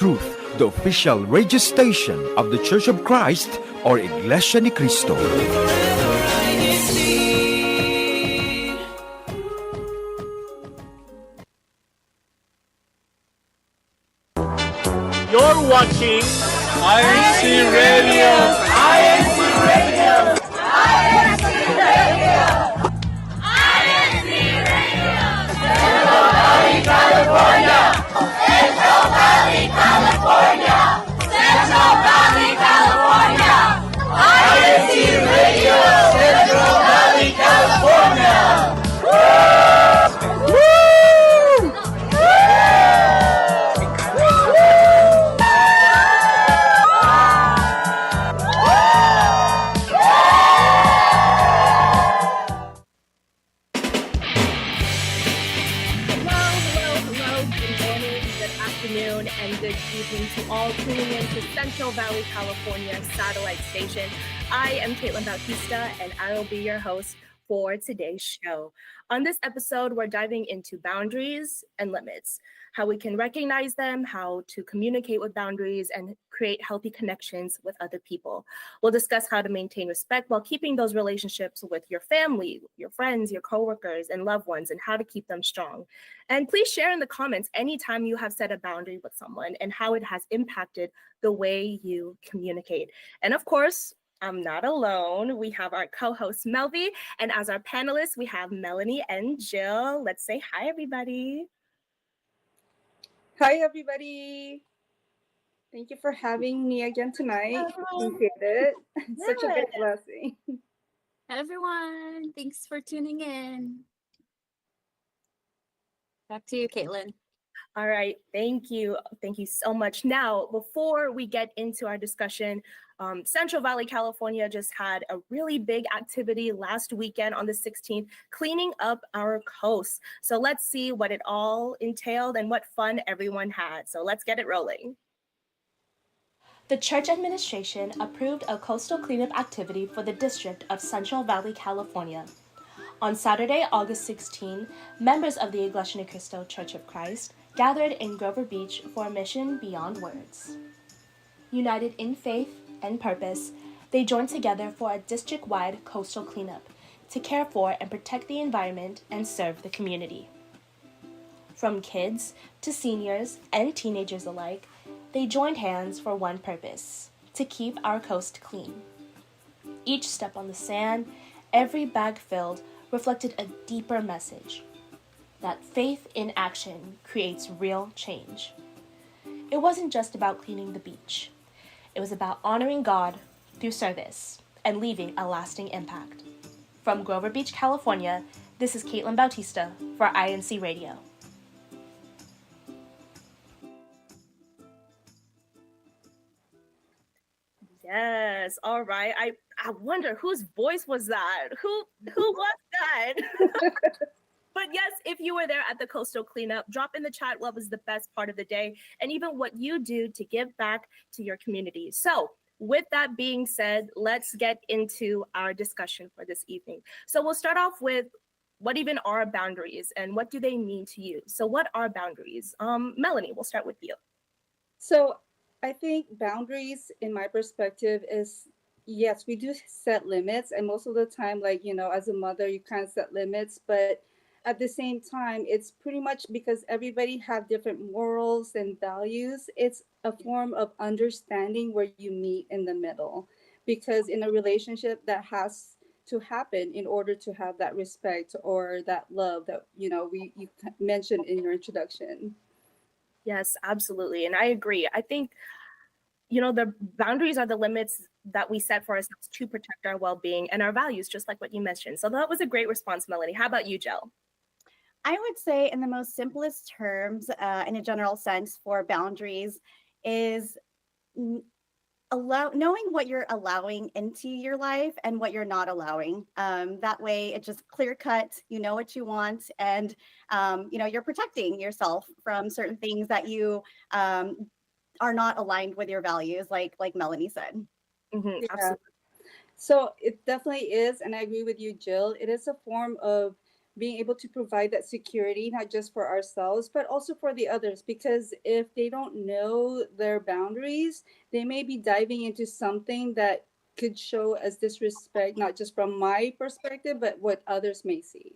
Truth, the official radio station of the Church of Christ or Iglesianicristo. You're watching INCRadio. INCRadio. To all tuning in to Central Valley, California satellite station. I am Caitlin Bautista, and I will be your host for today's show. On this episode, we're diving into boundaries and limits, how we can recognize them, how to communicate with boundaries, and create healthy connections with other people. We'll discuss how to maintain respect while keeping those relationships with your family, your friends, your coworkers, and loved ones, and how to keep them strong. And please share in the comments anytime you have set a boundary with someone and how it has impacted the way you communicate. And of course, I'm not alone. We have our co-host Melvi, and as our panelists, we have Melanie and Jill. Let's say hi, everybody. Hi, everybody. Thank you for having me again tonight. Appreciate it. Such a big blessing. Hi, everyone. Thanks for tuning in. Back to you, Caitlin. All right. Thank you. Thank you so much. Now, before we get into our discussion, Central Valley, California just had a really big activity last weekend on the 16th, cleaning up our coast. So let's see what it all entailed and what fun everyone had. So let's get it rolling. The church administration approved a coastal cleanup activity for the district of Central Valley, California. On Saturday, August 16, members of the Iglesianicristo Church of Christ gathered in Grover Beach for a mission beyond words. United in faith and purpose, they joined together for a district-wide coastal cleanup to care for and protect the environment and serve the community. From kids to seniors and teenagers alike, they joined hands for one purpose: to keep our coast clean. Each step on the sand, every bag filled, reflected a deeper message: that faith in action creates real change. It wasn't just about cleaning the beach. It was about honoring God through service and leaving a lasting impact. From Grover Beach, California, this is Caitlin Bautista for INCRadio. Yes, all right. I wonder whose voice was that? Who was that? But yes, if you were there at the coastal cleanup, drop in the chat what was the best part of the day and even what you do to give back to your community. So with that being said, let's get into our discussion for this evening. So we'll start off with what even are boundaries and what do they mean to you? So what are boundaries? Melanie, we'll start with you. So I think boundaries, in my perspective, is yes, we do set limits. And most of the time, like, as a mother, you kind of set limits. But at the same time, it's pretty much because everybody have different morals and values. It's a form of understanding where you meet in the middle. Because in a relationship, that has to happen in order to have that respect or that love that, you mentioned in your introduction. Yes, absolutely. And I agree. I think, the boundaries are the limits that we set for ourselves to protect our well-being and our values, just like what you mentioned. So that was a great response, Melanie. How about you, Jill? I would say in the most simplest terms, in a general sense for boundaries, is knowing what you're allowing into your life and what you're not allowing. That way it's just clear cut, you know what you want, and you're protecting yourself from certain things that you are not aligned with your values, like Melanie said. Mm-hmm, Yeah. absolutely. So it definitely is, and I agree with you, Jill. It is a form of being able to provide that security, not just for ourselves, but also for the others. Because if they don't know their boundaries, they may be diving into something that could show as disrespect, not just from my perspective, but what others may see.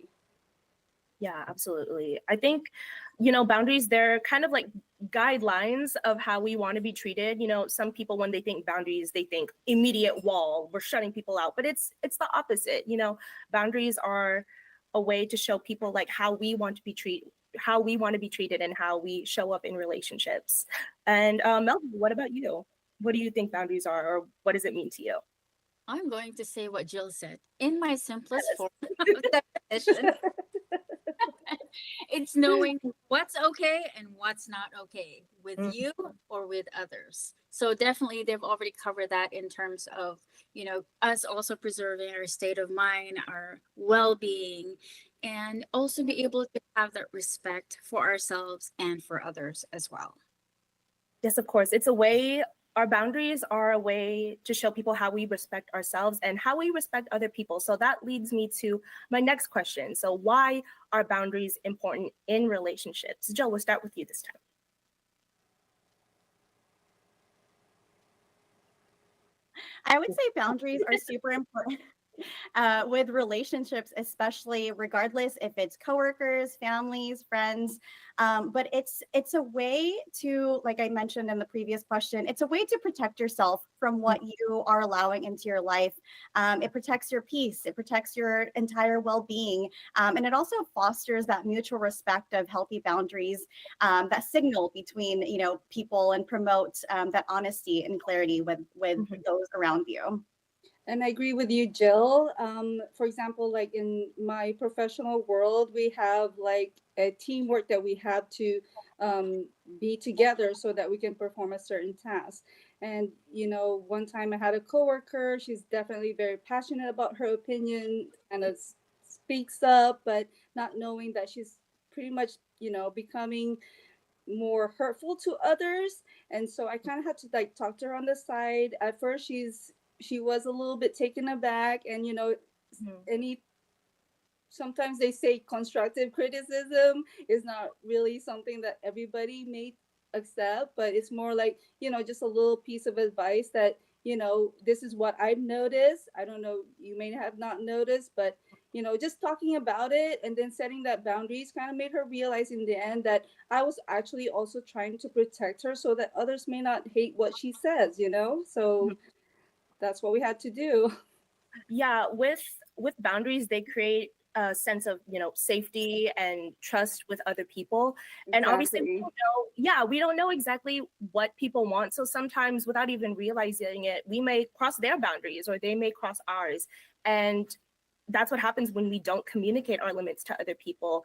Yeah, absolutely. I think, boundaries, they're kind of like guidelines of how we want to be treated. Some people, when they think boundaries, they think immediate wall, we're shutting people out, but it's the opposite. Boundaries are a way to show people like how we want to be treated and how we show up in relationships. And Melvin, what about you? What do you think boundaries are, or what does it mean to you? I'm going to say what Jill said in my simplest form of definition. It's knowing what's okay and what's not okay with you or with others. So definitely they've already covered that in terms of, us also preserving our state of mind, our well-being, and also be able to have that respect for ourselves and for others as well. Yes, of course. Our boundaries are a way to show people how we respect ourselves and how we respect other people. So that leads me to my next question. So why are boundaries important in relationships? Jill, we'll start with you this time. I would say boundaries are super important with relationships, especially regardless if it's coworkers, families, friends. But it's a way to, like I mentioned in the previous question, it's a way to protect yourself from what you are allowing into your life. It protects your peace. It protects your entire well-being. And it also fosters that mutual respect of healthy boundaries that signal between, people and promote that honesty and clarity with those around you. And I agree with you, Jill. For example, like in my professional world, we have like a teamwork that we have to be together so that we can perform a certain task. And, one time I had a coworker, she's definitely very passionate about her opinion and speaks up, but not knowing that she's pretty much, becoming more hurtful to others. And so I kind of had to like talk to her on the side. At first she was a little bit taken aback, and any sometimes they say constructive criticism is not really something that everybody may accept, but it's more like, just a little piece of advice that, this is what I've noticed. I don't know, you may have not noticed, but just talking about it and then setting that boundaries kind of made her realize in the end that I was actually also trying to protect her so that others may not hate what she says, so that's what we had to do. Yeah, with boundaries, they create a sense of safety and trust with other people. And obviously we don't know exactly what people want. So sometimes without even realizing it, we may cross their boundaries or they may cross ours. And that's what happens when we don't communicate our limits to other people.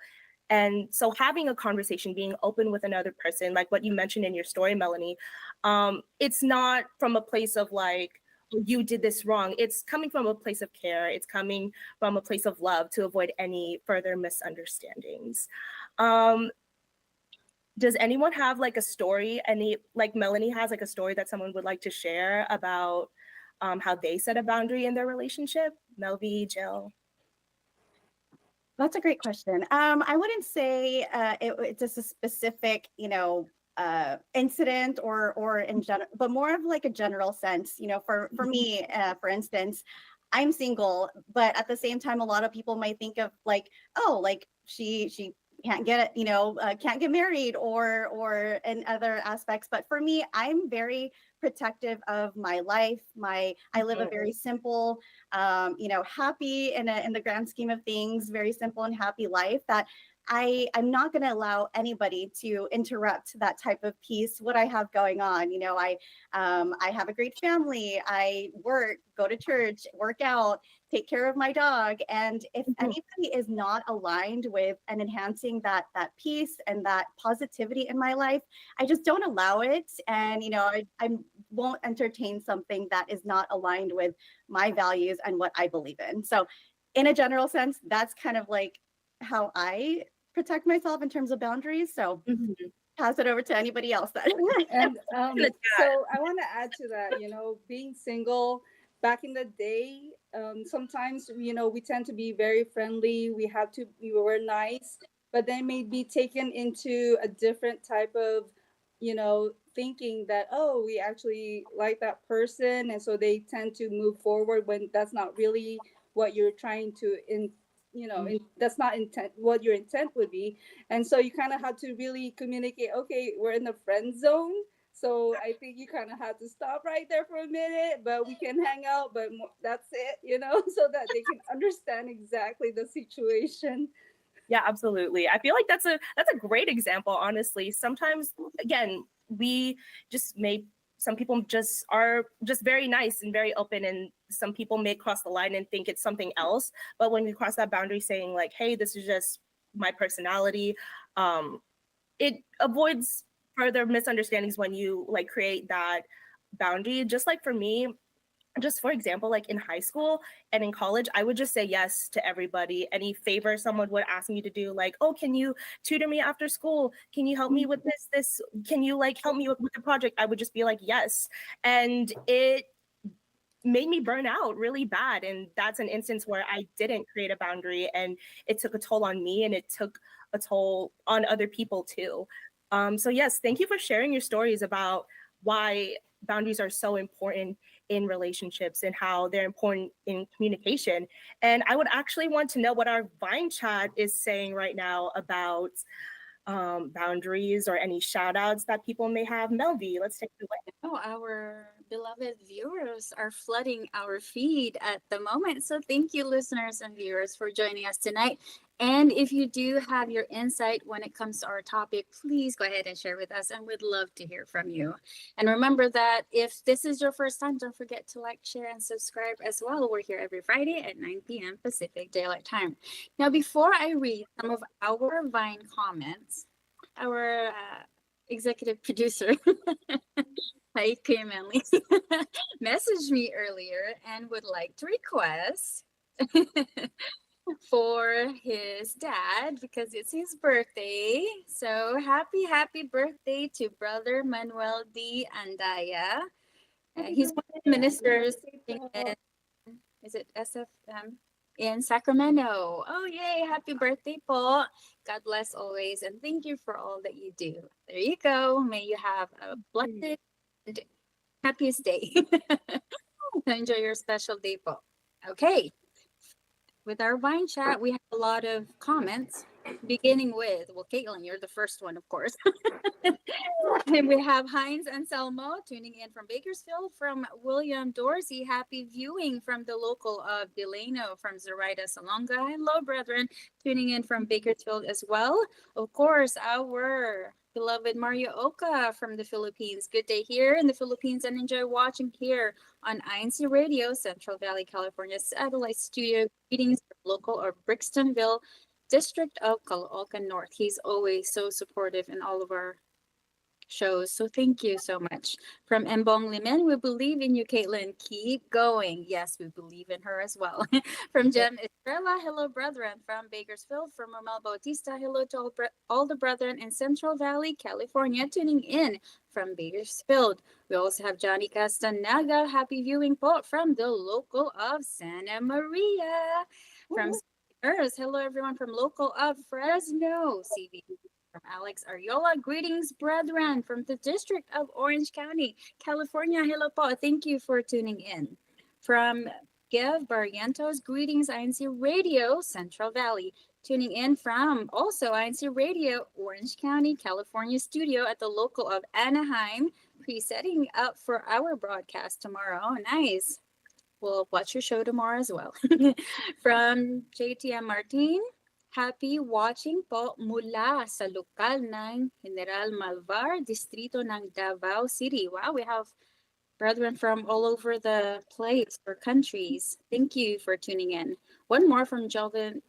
And so having a conversation, being open with another person, like what you mentioned in your story, Melanie, it's not from a place of like, you did this wrong. It's coming from a place of care. It's coming from a place of love to avoid any further misunderstandings. Does anyone have like a story, like Melanie has like a story that someone would like to share about how they set a boundary in their relationship? Melvi, Jill? That's a great question. I wouldn't say it's just a specific, incident or in general, but more of like a general sense. For me, for instance, I'm single, but at the same time, a lot of people might think of like, oh, like she can't get can't get married or in other aspects. But for me, I'm very protective of my life. I live a very simple, happy in the grand scheme of things, very simple and happy life that I'm not going to allow anybody to interrupt that type of peace, what I have going on. I have a great family. I work, go to church, work out, take care of my dog. And if anybody is not aligned with and enhancing that peace and that positivity in my life, I just don't allow it. And, I won't entertain something that is not aligned with my values and what I believe in. So in a general sense, that's kind of like how I protect myself in terms of boundaries. So pass it over to anybody else then. And so I want to add to that, being single back in the day, Sometimes, we tend to be very friendly. We're nice, but then may be taken into a different type of, thinking that, oh, we actually like that person. And so they tend to move forward when that's not really what you're trying to that's not intent, what your intent would be. And so you kind of have to really communicate, okay, we're in the friend zone. So I think you kind of have to stop right there for a minute, but we can hang out, but that's it, so that they can understand exactly the situation. Yeah, absolutely. I feel like that's a great example, honestly. Sometimes, again, we just may some people just are just very nice and very open, and some people may cross the line and think it's something else. But when we cross that boundary, saying like, "Hey, this is just my personality," it avoids further misunderstandings when you like create that boundary. Just like for me, just for example, like in high school and in college, I would just say yes to everybody. Any favor someone would ask me to do, like, oh, can you tutor me after school? Can you help me with this? Can you like help me with the project? I would just be like, yes. And it made me burn out really bad. And that's an instance where I didn't create a boundary, and it took a toll on me, and it took a toll on other people too. So yes, thank you for sharing your stories about why boundaries are so important in relationships and how they're important in communication. And I would actually want to know what our Vine chat is saying right now about boundaries, or any shout outs that people may have. Melvi, let's take it away. Oh, our beloved viewers are flooding our feed at the moment. So thank you, listeners and viewers, for joining us tonight. And if you do have your insight when it comes to our topic, please go ahead and share with us, and we'd love to hear from you. And remember that if this is your first time, don't forget to like, share, and subscribe as well. We're here every Friday at 9 p.m. Pacific Daylight Time. Now, before I read some of our Vine comments, our executive producer, hi, Manley, messaged me earlier and would like to request for his dad because it's his birthday. So happy birthday to brother Manuel D. Andaya. He's one of the ministers in, is it SFM? In Sacramento. Oh, yay. Happy birthday, po. God bless always. And thank you for all that you do. There you go. May you have a blessed and happiest day. Enjoy your special day, po. Okay. With our Vine chat, we have a lot of comments, beginning with, well, Caitlin, you're the first one, of course. And we have Heinz Anselmo tuning in from Bakersfield. From William Dorsey, happy viewing from the local of Delano. From Zoraida Salonga, hello, brethren, tuning in from Bakersfield as well. Of course, our beloved Mario Oka from the Philippines. Good day here in the Philippines, and enjoy watching here on INCRadio, Central Valley, California satellite studio. Greetings from local of Brixtonville, District of Caloocan North. He's always so supportive in all of our shows. So thank you so much. From Mbong Limen, we believe in you, Caitlin. Keep going. Yes, we believe in her as well. From Jem Estrella, hello, brethren. From Bakersfield, from Romel Bautista, hello to all the brethren in Central Valley, California, tuning in from Bakersfield. We also have Johnny Castanaga. Happy viewing po from the local of Santa Maria. From Earth, hello, everyone from local of Fresno, CV. From Alex Ariola, greetings, brethren, from the District of Orange County, California. Hello po, thank you for tuning in. From Gev Barrientos, greetings, INCRadio, Central Valley. Tuning in from also INCRadio, Orange County, California studio at the local of Anaheim, pre-setting up for our broadcast tomorrow. Nice. We'll watch your show tomorrow as well. From JTM Martin, happy watching po mula sa lokal ng General Malvar, Distrito ng Davao City. Wow, we have brethren from all over the place or countries. Thank you for tuning in. One more from Jovelyn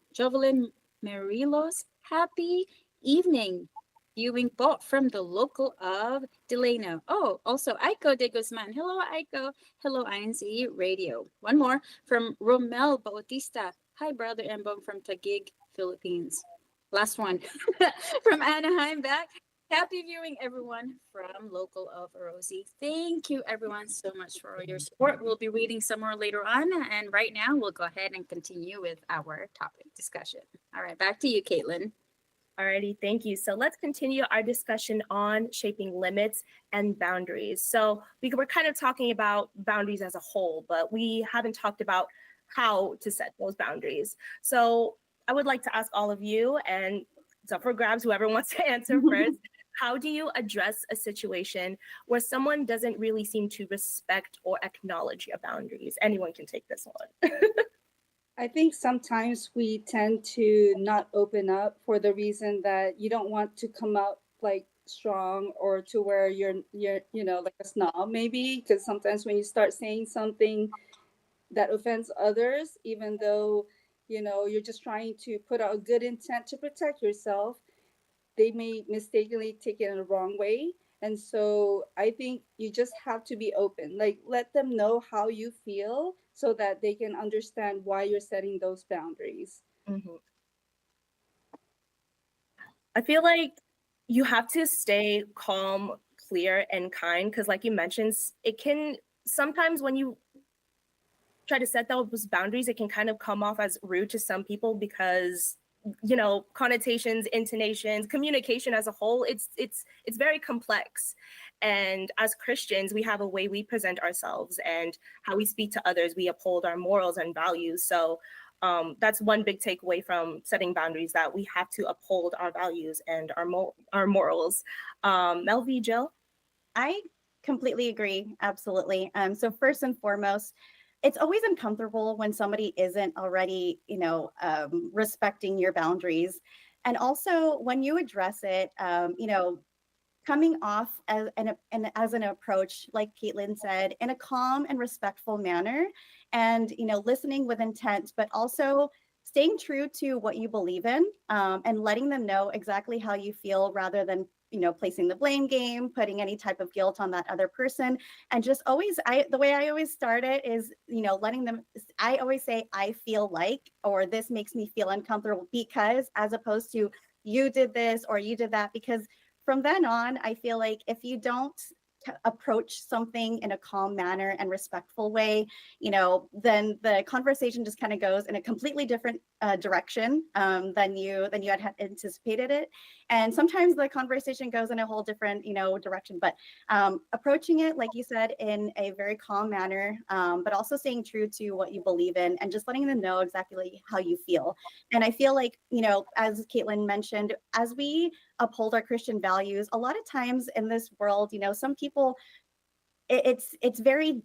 Merilos. Happy evening. Viewing po from the local of Delano. Oh, also Aiko de Guzman. Hello, Aiko. Hello, INCRadio. One more from Romel Bautista. Hi, brother Embong from Taguig, Philippines. Last one from Anaheim back. Happy viewing, everyone, from Local of Rosie. Thank you, everyone, so much for all your support. We'll be reading some more later on. And right now, we'll go ahead and continue with our topic discussion. All right, back to you, Caitlin. Alrighty, thank you. So let's continue our discussion on shaping limits and boundaries. So we're kind of talking about boundaries as a whole, but we haven't talked about how to set those boundaries. So I would like to ask all of you, and it's up for grabs, whoever wants to answer first. How do you address a situation where someone doesn't really seem to respect or acknowledge your boundaries? Anyone can take this one. I think sometimes we tend to not open up for the reason that you don't want to come out like strong or to where you're like a snob maybe, because sometimes when you start saying something that offends others, even though you're just trying to put out a good intent to protect yourself, they may mistakenly take it in the wrong way. And so I think you just have to be open, like let them know how you feel so that they can understand why you're setting those boundaries. Mhm. I feel like you have to stay calm, clear, and kind, because like you mentioned, it can sometimes when you try to set those boundaries, it can kind of come off as rude to some people because connotations, intonations, communication as a whole, it's very complex. And as Christians, we have a way we present ourselves and how we speak to others. We uphold our morals and values. So that's one big takeaway from setting boundaries, that we have to uphold our values and our morals. Melvi, Jill? I completely agree. Absolutely. So first and foremost, it's always uncomfortable when somebody isn't already, respecting your boundaries. And also when you address it, coming off as an approach, like Caitlin said, in a calm and respectful manner, and listening with intent, but also staying true to what you believe in, and letting them know exactly how you feel, rather than placing the blame game, putting any type of guilt on that other person. And just always, the way I always start it is, letting them, I always say, I feel like, or this makes me feel uncomfortable because, as opposed to you did this or you did that. Because from then on, I feel like if you don't approach something in a calm manner and respectful way, then the conversation just kind of goes in a completely different direction than you had anticipated it. And sometimes the conversation goes in a whole different, direction. But approaching it, like you said, in a very calm manner, but also staying true to what you believe in, and just letting them know exactly how you feel. And I feel like, as Caitlin mentioned, as we uphold our Christian values, a lot of times in this world, some people, it's very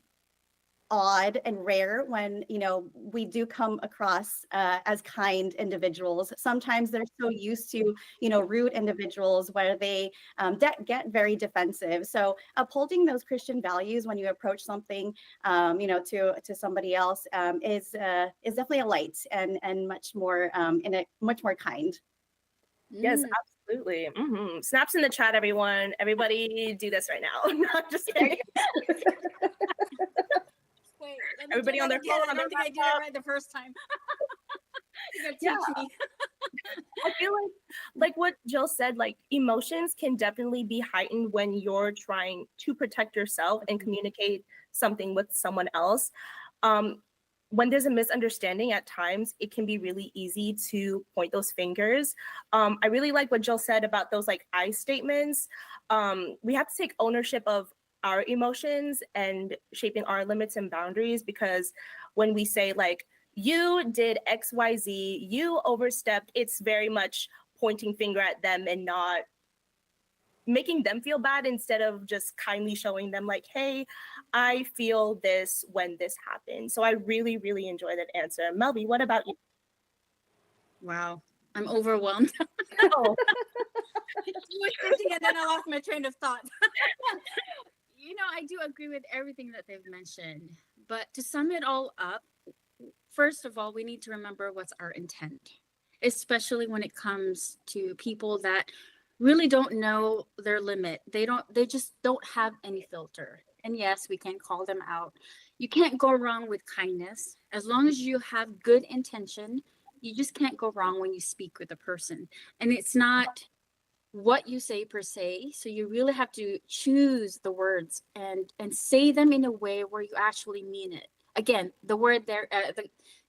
odd and rare when we do come across as kind individuals. Sometimes they're so used to rude individuals where they get very defensive. So upholding those Christian values when you approach something to somebody else is definitely a light, and much more much more kind. Yes, absolutely. Snaps in the chat, everyone. Everybody do this right now. Not just kidding. Wait, Everybody on their phone. I don't think I did it right the first time. You gotta teach me. I feel like what Jill said, like emotions can definitely be heightened when you're trying to protect yourself and communicate something with someone else. When there's a misunderstanding, at times it can be really easy to point those fingers. I really like what Jill said about those like I statements. We have to take ownership of our emotions and shaping our limits and boundaries, because when we say like, you did XYZ, you overstepped, it's very much pointing finger at them and not making them feel bad, instead of just kindly showing them like, hey, I feel this when this happened. So I really, really enjoy that answer. Melby, what about you? Wow, I'm overwhelmed. Oh, I was thinking and then I lost my train of thought. I do agree with everything that they've mentioned. But to sum it all up, first of all, we need to remember what's our intent, especially when it comes to people that really don't know their limit. They just don't have any filter. And yes, we can call them out. You can't go wrong with kindness. As long as you have good intention, you just can't go wrong when you speak with a person. And it's not what you say per se. So you really have to choose the words and say them in a way where you actually mean it. Again, the word there,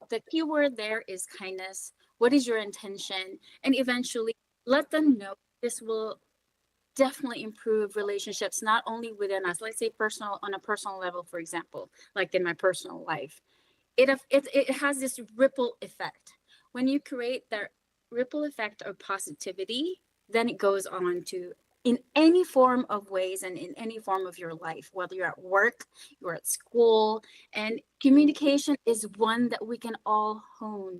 the key word there is kindness. What is your intention? And eventually let them know this will definitely improve relationships, not only within us, let's say personal, on a personal level, for example, like in my personal life. It has this ripple effect. When you create that ripple effect of positivity, then it goes on to in any form of ways and in any form of your life, whether you're at work, you're at school, and communication is one that we can all hone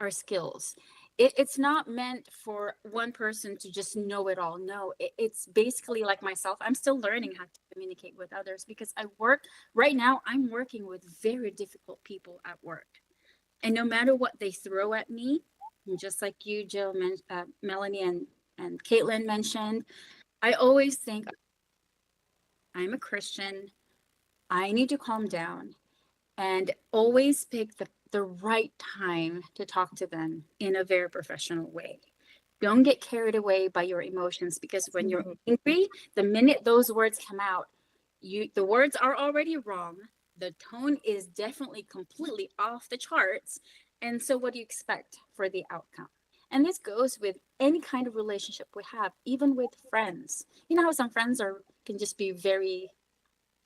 our skills. It's not meant for one person to just know it all. No, it's basically like myself. I'm still learning how to communicate with others because I work right now. I'm working with very difficult people at work. And no matter what they throw at me, just like you, Jill, Melanie, and Caitlin mentioned, I always think I'm a Christian. I need to calm down and always pick the right time to talk to them in a very professional way. Don't get carried away by your emotions, because when you're angry, the minute those words come out, the words are already wrong. The tone is definitely completely off the charts. And so what do you expect for the outcome? And this goes with any kind of relationship we have, even with friends. You know how some friends can just be very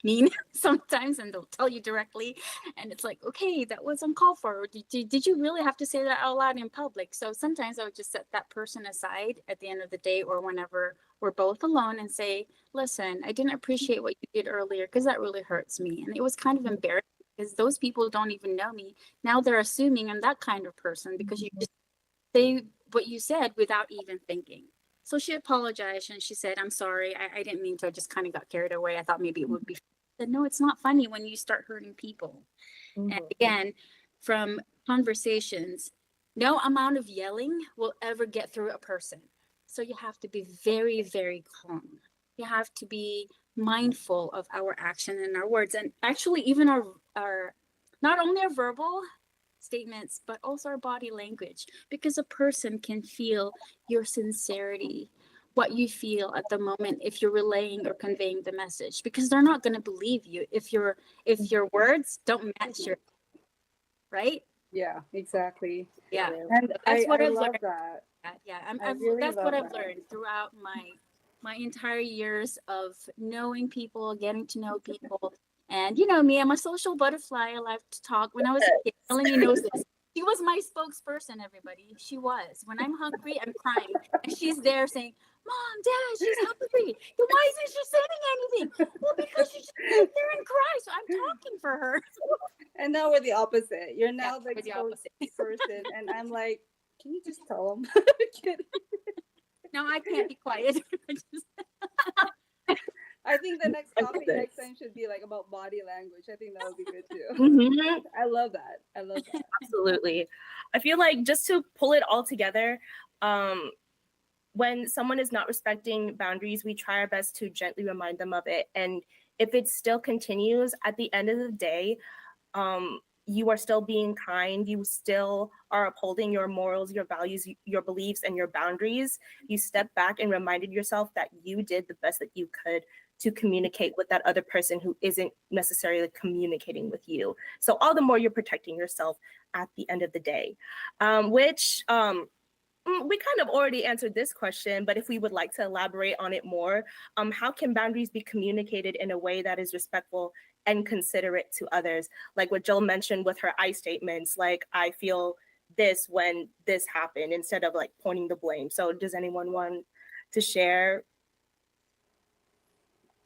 mean sometimes, and they'll tell you directly, and it's like, okay, that was uncalled for. Did you really have to say that out loud in public? So sometimes I would just set that person aside at the end of the day, or whenever we're both alone, and say, listen, I didn't appreciate what you did earlier because that really hurts me. And it was kind of embarrassing because those people don't even know me. Now they're assuming I'm that kind of person because you just say what you said without even thinking. So she apologized and she said, I'm sorry, I didn't mean to. I just kind of got carried away. I thought maybe it would be. I said, no, it's not funny when you start hurting people. And again, from conversations, no amount of yelling will ever get through a person. So you have to be very, very calm. You have to be mindful of our action and our words. And actually, even our not only our verbal statements, but also our body language, because a person can feel your sincerity, what you feel at the moment, if you're relaying or conveying the message, because they're not going to believe you if your words don't match your, right? Yeah, exactly. Yeah. And That's what I I've love learned. that. Yeah, I really that's what love I've that. learned throughout my entire years of knowing people, getting to know people. And you know me, I'm a social butterfly. I like to talk. When I was a kid, Melanie knows this. She was my spokesperson, everybody. She was. When I'm hungry, I'm crying. And she's there saying, Mom, Dad, she's hungry. Then why isn't she saying anything? Well, because she just sit there and cry. So I'm talking for her. And now we're the opposite. You're Yeah, now the we're the opposite. person, and I'm like, can you just tell them? No, I can't be quiet. I think the next topic next time should be like about body language. I think that would be good too. Mhm. I love that. I love that. Absolutely. I feel like just to pull it all together, when someone is not respecting boundaries, we try our best to gently remind them of it. And if it still continues, at the end of the day, you are still being kind. You still are upholding your morals, your values, your beliefs, and your boundaries. You step back and reminded yourself that you did the best that you could to communicate with that other person who isn't necessarily communicating with you. So all the more you're protecting yourself at the end of the day, which we kind of already answered this question, but if we would like to elaborate on it more, how can boundaries be communicated in a way that is respectful and considerate to others? Like what Jill mentioned with her I statements, like I feel this when this happened, instead of like pointing the blame. So does anyone want to share?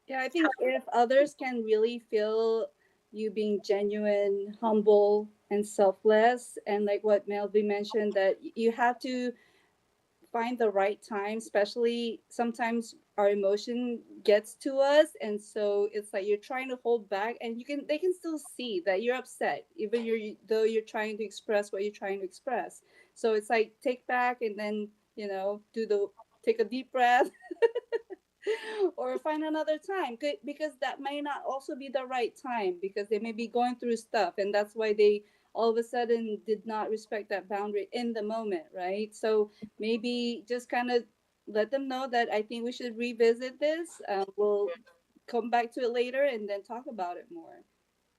Yeah, I think if others can really feel you being genuine, humble, and selfless, and like what Melby mentioned, that you have to find the right time, especially sometimes our emotion gets to us, and so it's like you're trying to hold back, and they can still see that you're upset, even though you're trying to express what you're trying to express. So it's like take back, and then take a deep breath, or find another time, because that may not also be the right time, because they may be going through stuff, and that's why they all of a sudden did not respect that boundary in the moment, right? So maybe just kind of let them know that I think we should revisit this. We'll come back to it later and then talk about it more.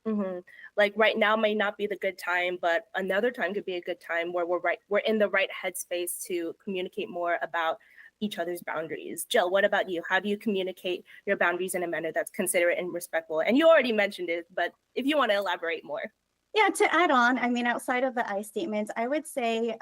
hmm Like right now may not be the good time, but another time could be a good time where we're in the right headspace to communicate more about each other's boundaries. Jill, what about you? How do you communicate your boundaries in a manner that's considerate and respectful? And you already mentioned it, but if you want to elaborate more. Yeah, to add on, I mean, outside of the I statements, I would say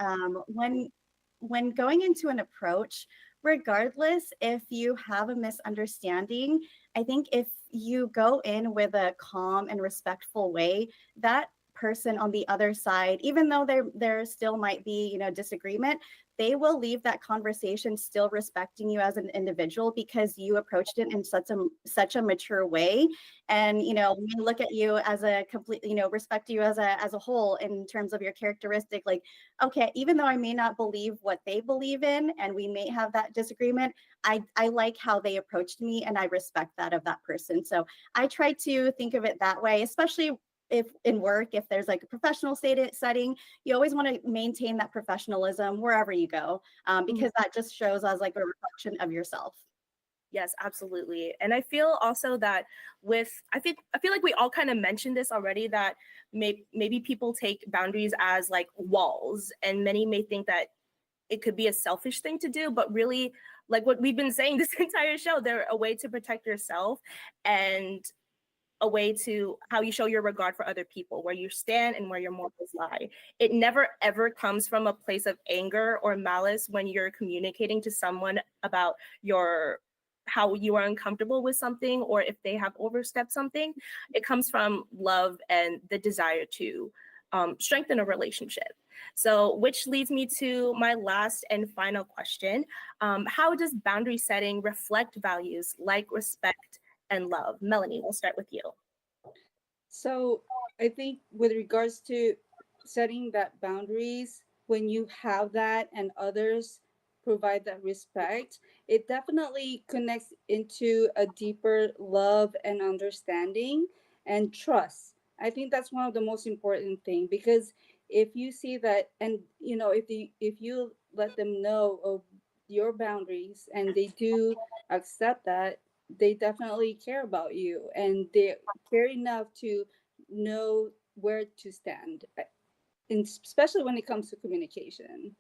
when going into an approach, regardless if you have a misunderstanding, I think if you go in with a calm and respectful way, that person on the other side, even though there still might be, disagreement, they will leave that conversation still respecting you as an individual because you approached it in such a mature way. And we look at you as a complete, respect you as a whole in terms of your characteristic. Like, okay, even though I may not believe what they believe in, and we may have that disagreement, I like how they approached me, and I respect that of that person. So I try to think of it that way, especially if in work, if there's like a professional setting, you always want to maintain that professionalism wherever you go, because that just shows as like a reflection of yourself. Yes, absolutely. And I feel also that I feel like we all kind of mentioned this already, that maybe people take boundaries as like walls, and many may think that it could be a selfish thing to do, but really, like what we've been saying this entire show, they're a way to protect yourself and a way to how you show your regard for other people, where you stand and where your morals lie. It never ever comes from a place of anger or malice when you're communicating to someone about how you are uncomfortable with something, or if they have overstepped something. It comes from love and the desire to strengthen a relationship. So, which leads me to my last and final question. How does boundary setting reflect values like respect and love? Melanie, we'll start with you. So I think with regards to setting that boundaries, when you have that and others provide that respect, it definitely connects into a deeper love and understanding and trust. I think that's one of the most important thing, because if you see that, and if you let them know of your boundaries and they do accept that, they definitely care about you and they care enough to know where to stand, and especially when it comes to communication.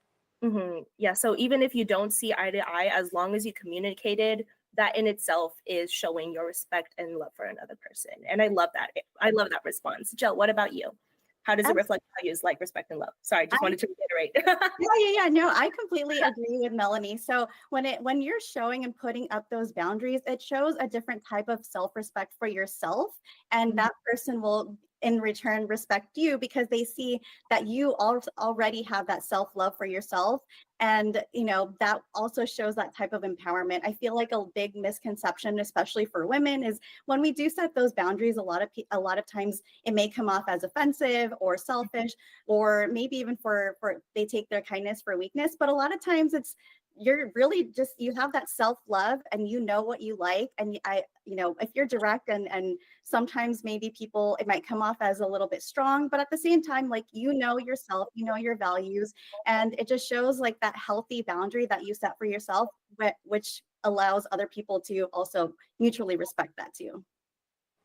Yeah, so even if you don't see eye to eye, as long as you communicated, that in itself is showing your respect and love for another person. And I love that. I love that response. Jill, what about you? How does it reflect values like respect and love? Sorry, just wanted to reiterate. Yeah. No, I completely agree with Melanie. So when you're showing and putting up those boundaries, it shows a different type of self-respect for yourself, and that person will in return respect you because they see that you already have that self-love for yourself. And that also shows that type of empowerment. I feel like a big misconception, especially for women, is when we do set those boundaries, a lot of times it may come off as offensive or selfish, or maybe even for they take their kindness for weakness. But a lot of times you're really just, you have that self-love and you know what you like. And if you're direct and sometimes maybe people, it might come off as a little bit strong, but at the same time, like, yourself, your values, and it just shows like that healthy boundary that you set for yourself, which allows other people to also mutually respect that too.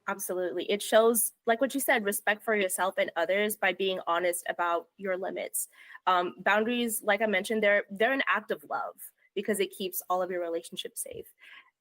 Absolutely. It shows, like what you said, respect for yourself and others by being honest about your limits. Boundaries, like I mentioned, they're an act of love because it keeps all of your relationships safe.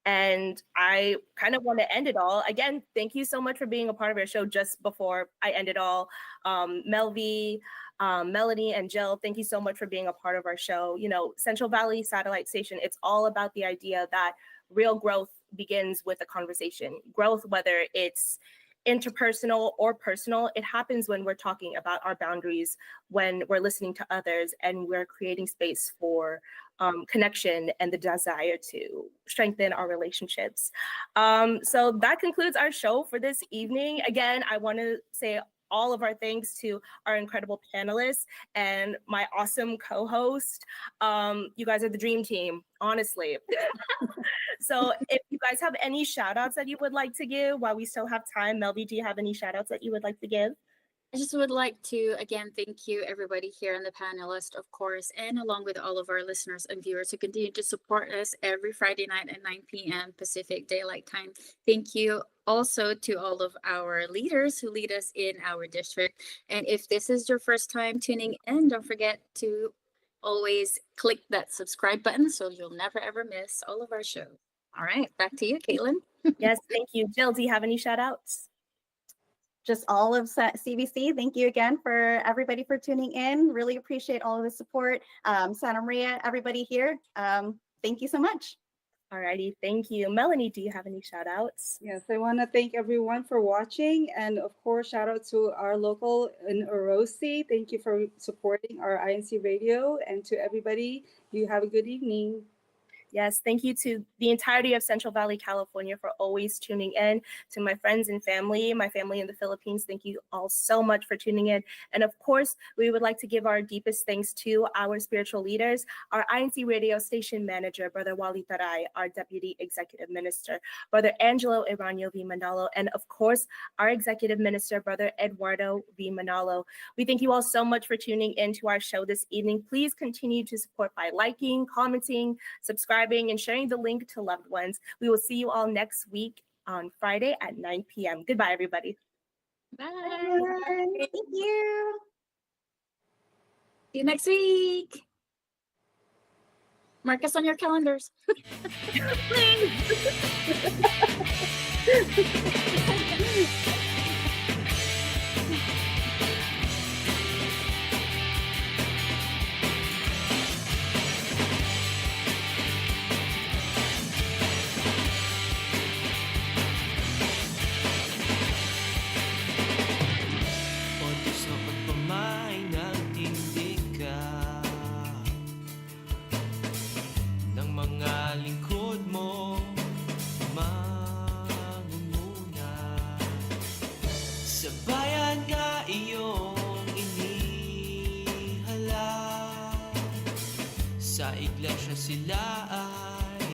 And I kind of want to end it all. Again, thank you so much for being a part of our show. Just before I end it all, Melvie, Melanie, and Jill, thank you so much for being a part of our show. Central Valley Satellite Station, it's all about the idea that real growth begins with a conversation. Growth, whether it's interpersonal or personal, it happens when we're talking about our boundaries, when we're listening to others, and we're creating space for connection and the desire to strengthen our relationships. So that concludes our show for this evening. Again, I want to say all of our thanks to our incredible panelists and my awesome co-host. You guys are the dream team, honestly. So if you guys have any shout outs that you would like to give while we still have time, Melvie, do you have any shout outs that you would like to give? I just would like to again thank you, everybody here and the panelists, of course, and along with all of our listeners and viewers who continue to support us every Friday night at 9 p.m. Pacific Daylight Time. Thank you also to all of our leaders who lead us in our district. And if this is your first time tuning in, don't forget to always click that subscribe button so you'll never ever miss all of our shows. All right, back to you, Caitlin. Yes, thank you. Jill, do you have any shout outs? Just all of CBC. Thank you again for everybody for tuning in. Really appreciate all of the support. Santa Maria, everybody here. Thank you so much. Alrighty, thank you. Melanie, do you have any shout outs? Yes, I want to thank everyone for watching. And of course, shout out to our local in Orosi. Thank you for supporting our INCRadio. And to everybody, you have a good evening. Yes, thank you to the entirety of Central Valley, California for always tuning in. To my friends and family, my family in the Philippines, thank you all so much for tuning in. And of course, we would like to give our deepest thanks to our spiritual leaders, our INC radio station manager, Brother Wally Taray, our deputy executive minister, Brother Angelo Iranio V. Manalo, and of course, our executive minister, Brother Eduardo V. Manalo. We thank you all so much for tuning in to our show this evening. Please continue to support by liking, commenting, subscribing, and sharing the link to loved ones. We will see you all next week on Friday at 9 p.m. Goodbye, everybody. Bye. Thank you. See you next week. Mark us on your calendars. Please.